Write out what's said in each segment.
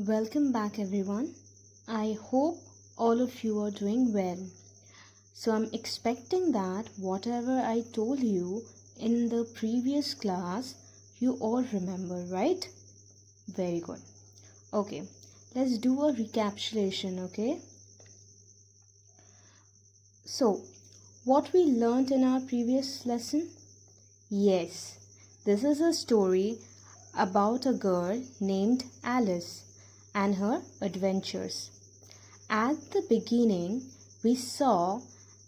Welcome back, everyone. I hope all of you are doing well. So, I'm expecting that whatever I told you in the previous class, you all remember, right? Very good. Okay, let's do a recapitulation, okay? So, what we learned in our previous lesson? Yes, this is a story about a girl named Alice and her adventures. At the beginning, we saw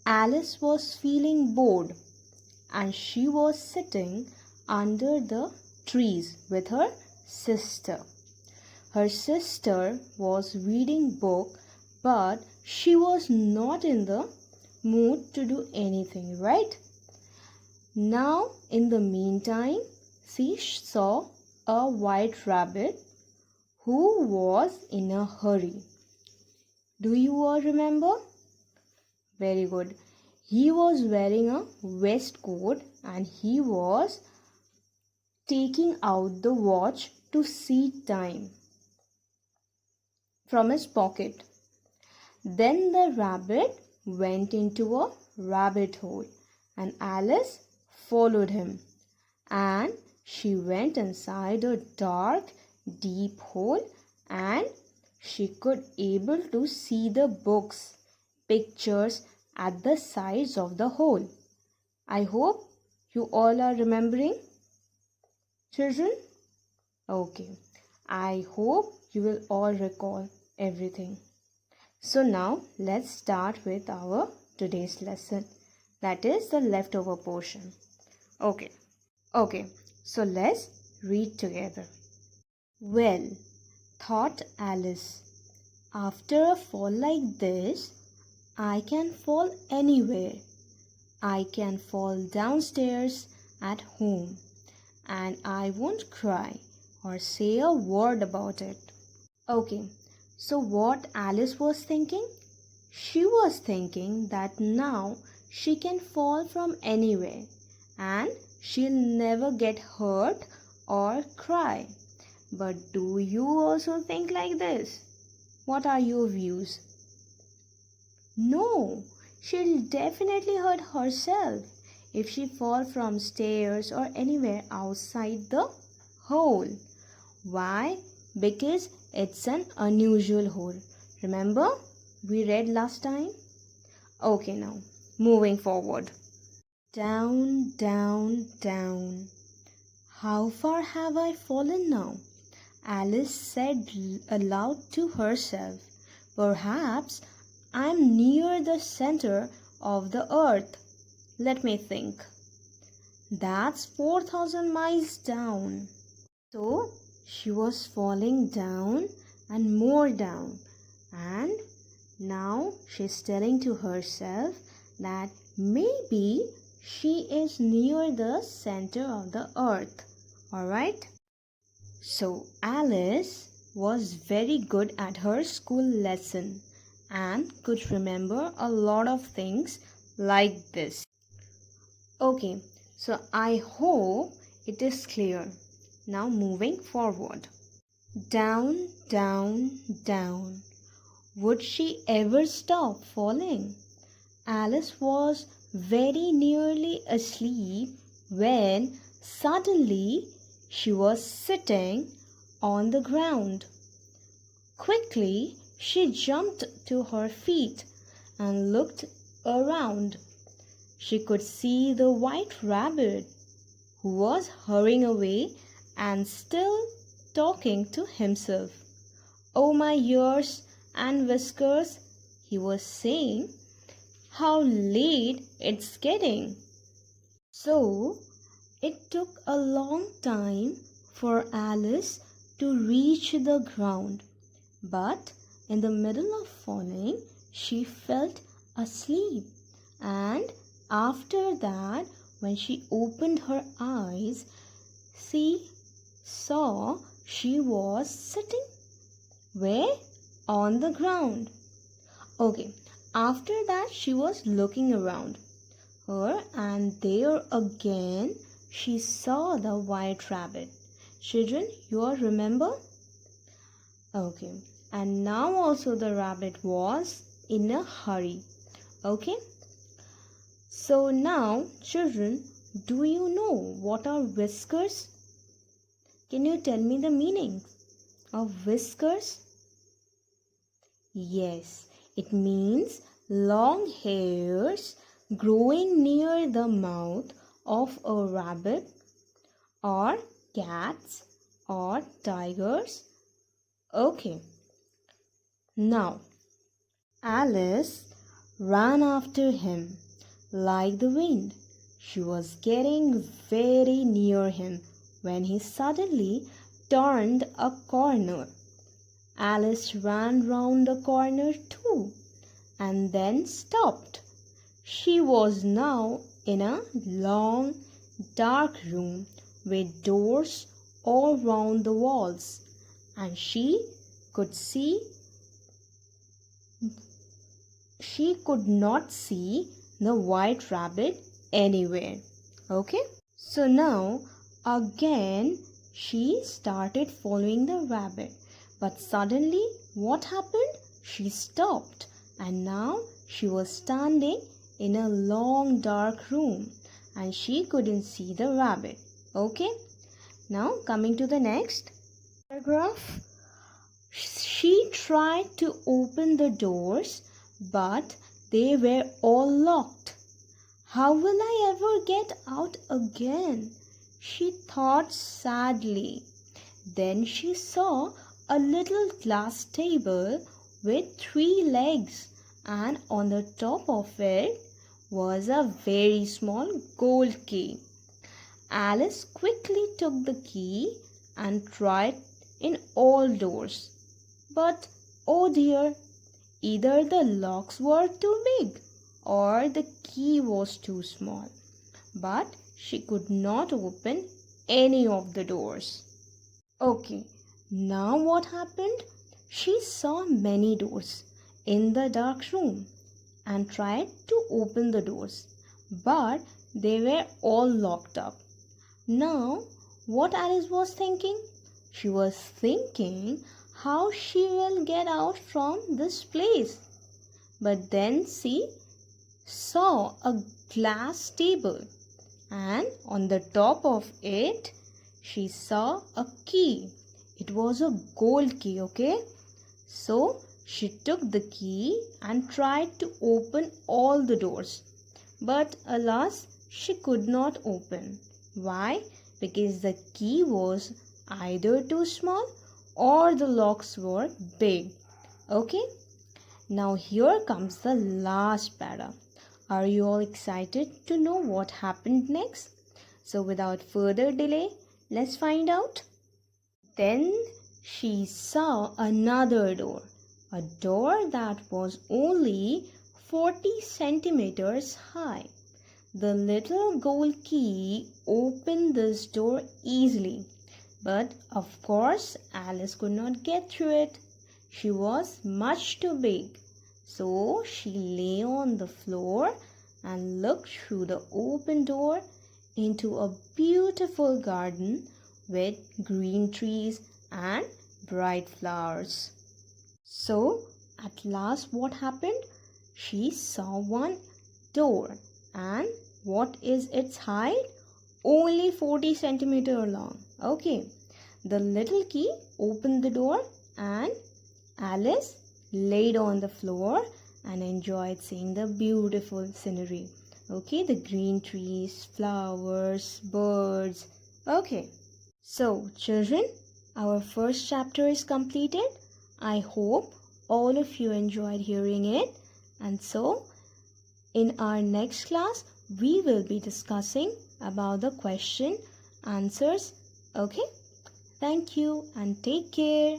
Alice was feeling bored and she was sitting under the trees with her sister. Her sister was reading book, but she was not in the mood to do anything, right? Now, in the meantime, she saw a white rabbit who was in a hurry. Do you all remember? Very good. He was wearing a waistcoat and he was taking out the watch to see time from his pocket. Then the rabbit went into a rabbit hole and Alice followed him, and she went inside a dark, deep hole, and she could able to see the books, pictures at the sides of the hole. I hope you all are remembering, children. Okay, I hope you will all recall everything. So now let's start with our today's lesson, that is the leftover portion. Okay, so let's read together. Well, thought Alice, after a fall like this, I can fall anywhere. I can fall downstairs at home, and I won't cry or say a word about it. Okay, so what Alice was thinking? She was thinking that now she can fall from anywhere and she'll never get hurt or cry. But do you also think like this? What are your views? No, she'll definitely hurt herself if she falls from stairs or anywhere outside the hole. Why? Because it's an unusual hole. Remember? We read last time? Okay, now moving forward. Down, down, down. How far have I fallen now? Alice said aloud to herself. Perhaps I'm near the center of the earth. Let me think. That's 4,000 miles down. So she was falling down and more down, and now she's telling to herself that maybe she is near the center of the earth. Alright? So Alice was very good at her school lesson and could remember a lot of things like this. Okay, so I hope it is clear. Now moving forward. Down, down, down. Would she ever stop falling? Alice was very nearly asleep when suddenly she was sitting on the ground. Quickly, she jumped to her feet and looked around. She could see the white rabbit, who was hurrying away and still talking to himself. Oh, my ears and whiskers, he was saying, how late it's getting. So, it took a long time for Alice to reach the ground. But in the middle of falling, she felt asleep. And after that, when she opened her eyes, she saw she was sitting where? On the ground. Okay, after that, she was looking around her, and there again she saw the white rabbit. Children, you all remember? Okay. And now also the rabbit was in a hurry. Okay. So now, children, do you know what are whiskers? Can you tell me the meaning of whiskers? Yes, it means long hairs growing near the mouth of a rabbit or cats or tigers. Okay, now Alice ran after him like the wind. She was getting very near him when he suddenly turned a corner. Alice ran round the corner too and then stopped. She was now in a long, dark room with doors all round the walls, and could see she could not see the white rabbit anywhere. Okay? So now again she started following the rabbit. But suddenly what happened? She stopped and now she was standing in a long dark room and she couldn't see the rabbit. Okay? Now coming to the next paragraph. She tried to open the doors but they were all locked. How will I ever get out again? She thought sadly. Then she saw a little glass table with 3 legs, and on the top of it was a very small gold key. Alice quickly took the key and tried in all doors. But oh dear, either the locks were too big or the key was too small. But she could not open any of the doors. Okay, now what happened? She saw many doors in the dark room and tried to open the doors, but they were all locked up. Now, what Alice was thinking? She was thinking how she will get out from this place. But then she saw a glass table, and on the top of it she saw a key. It was a gold key, okay? So she took the key and tried to open all the doors. But alas, she could not open. Why? Because the key was either too small or the locks were big. Okay? Now here comes the last para. Are you all excited to know what happened next? So without further delay, let's find out. Then she saw another door, a door that was only 40 centimeters high. The little gold key opened this door easily, but of course Alice could not get through it. She was much too big. So she lay on the floor and looked through the open door into a beautiful garden with green trees and bright flowers. So at last what happened? She saw one door, and what is its height? Only 40 centimeter long. Okay. The little key opened the door and Alice laid on the floor and enjoyed seeing the beautiful scenery. Okay, the green trees, flowers, birds. Okay. So, children, our first chapter is completed. I hope all of you enjoyed hearing it. And so, in our next class, we will be discussing about the question answers. Okay? Thank you and take care.